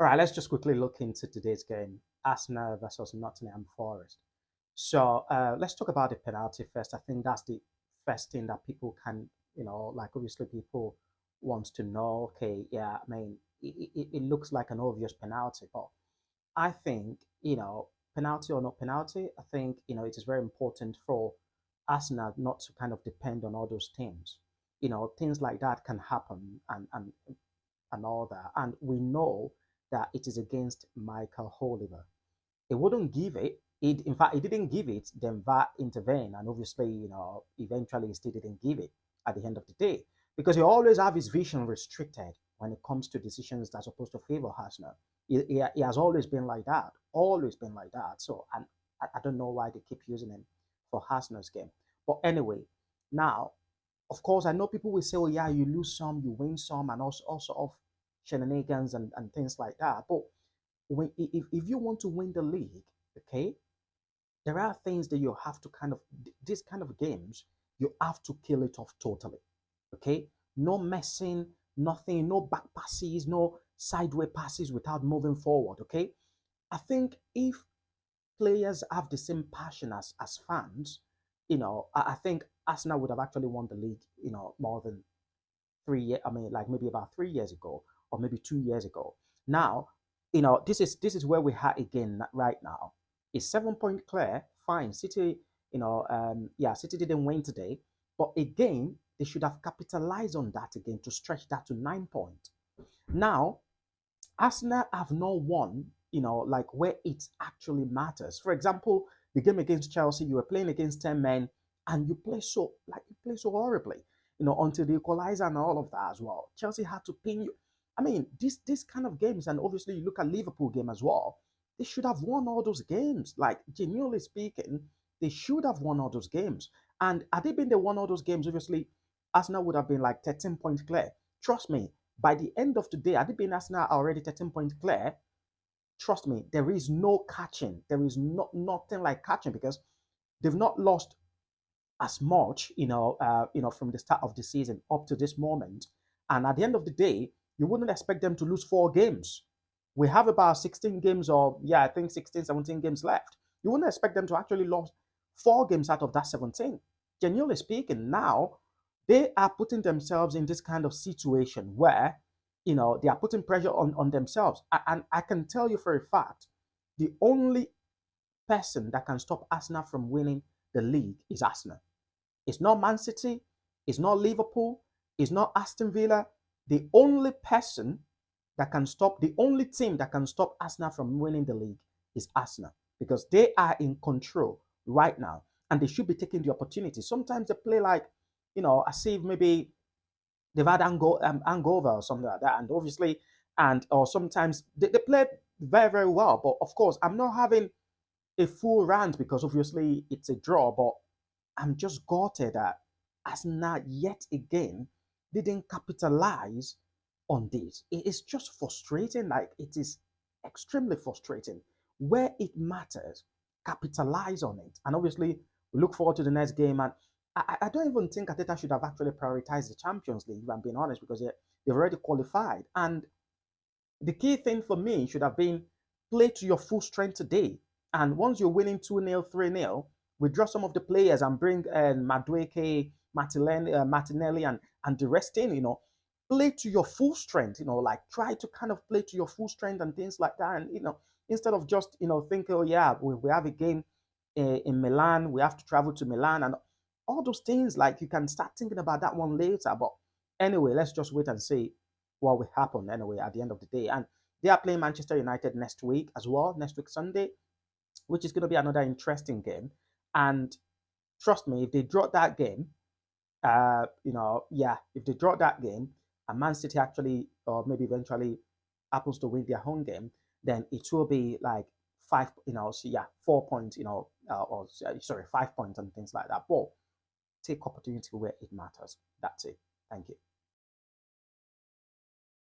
All right, let's just quickly look into today's game, Arsenal versus Nottingham Forest. So let's talk about the penalty first. I think that's the first thing that people can, like obviously people wants to know. Okay, yeah, I mean, it looks like an obvious penalty, but I think, penalty or not penalty, I think, it is very important for Arsenal not to kind of depend on all those things. Things like that can happen and all that. And we know that it is against Michael Oliver. He wouldn't give it. In fact, he didn't give it. Then VAR intervened, and obviously, eventually, he still didn't give it at the end of the day because he always have his vision restricted when it comes to decisions that's supposed to favor Arsenal. He has always been like that, always been like that. So, and I don't know why they keep using him for Arsenal's game. But anyway, now of course, I know people will say, oh, yeah, you lose some, you win some, and also of shenanigans and things like that. But if you want to win the league, okay, there are things that you have to kind of, these kind of games, you have to kill it off totally, okay? No messing, nothing, no back passes, no sideway passes without moving forward, okay? I think if players have the same passion as fans, I think Arsenal would have actually won the league, more than 3 years. I mean, like maybe about 3 years ago, or maybe 2 years ago. Now, this is where we are again right now. Is 7 point clear? Fine. City, yeah, City didn't win today, but again, they should have capitalized on that again to stretch that to 9 points. Now, Arsenal have not won, like where it actually matters. For example, the game against Chelsea, you were playing against 10 men and you play so horribly, until the equalizer and all of that as well. Chelsea had to pin you. I mean, this kind of games, and obviously you look at Liverpool game as well, they should have won all those games. Like, genuinely speaking, they should have won all those games. And had they been they won all those games, obviously, Arsenal would have been like 13 points clear. Trust me, by the end of the day, had it been Arsenal already 13 points clear, trust me, there is no catching. There is nothing like catching because they've not lost as much, from the start of the season up to this moment. And at the end of the day, you wouldn't expect them to lose 4 games. We have about 16 games, or yeah, I think 16, 17 games left. You wouldn't expect them to actually lose 4 games out of that 17. Genuinely speaking, now they are putting themselves in this kind of situation where, they are putting pressure on themselves. And I can tell you for a fact, the only person that can stop Arsenal from winning the league is Arsenal. It's not Man City. It's not Liverpool. It's not Aston Villa. The only person the only team that can stop Arsenal from winning the league is Arsenal because they are in control right now and they should be taking the opportunity. Sometimes they play like, as if maybe they've had hangover or something like that. And obviously, or sometimes they play very, very well. But of course, I'm not having a full rant because obviously it's a draw, but I'm just gutted that Arsenal yet again didn't capitalize on this. It is just frustrating. Like, it is extremely frustrating. Where it matters, capitalize on it. And obviously, we look forward to the next game. And I don't even think Ateta should have actually prioritized the Champions League, if I'm being honest, because they've already qualified. And the key thing for me should have been play to your full strength today. And once you're winning 2-0, 3-0, withdraw some of the players and bring Madueke, Martinelli, and the rest in, play to your full strength, like try to kind of play to your full strength and things like that. And, instead of just, thinking, oh, yeah, we have a game in Milan, we have to travel to Milan and all those things, like you can start thinking about that one later. But anyway, let's just wait and see what will happen anyway at the end of the day. And they are playing Manchester United next week as well, next week Sunday, which is going to be another interesting game. And trust me, if they draw that game, yeah, if they draw that game and Man City actually, or maybe eventually happens to win their home game, then it will be like five, so yeah, 4 points, or sorry, 5 points and things like that. But take opportunity where it matters. That's it. Thank you.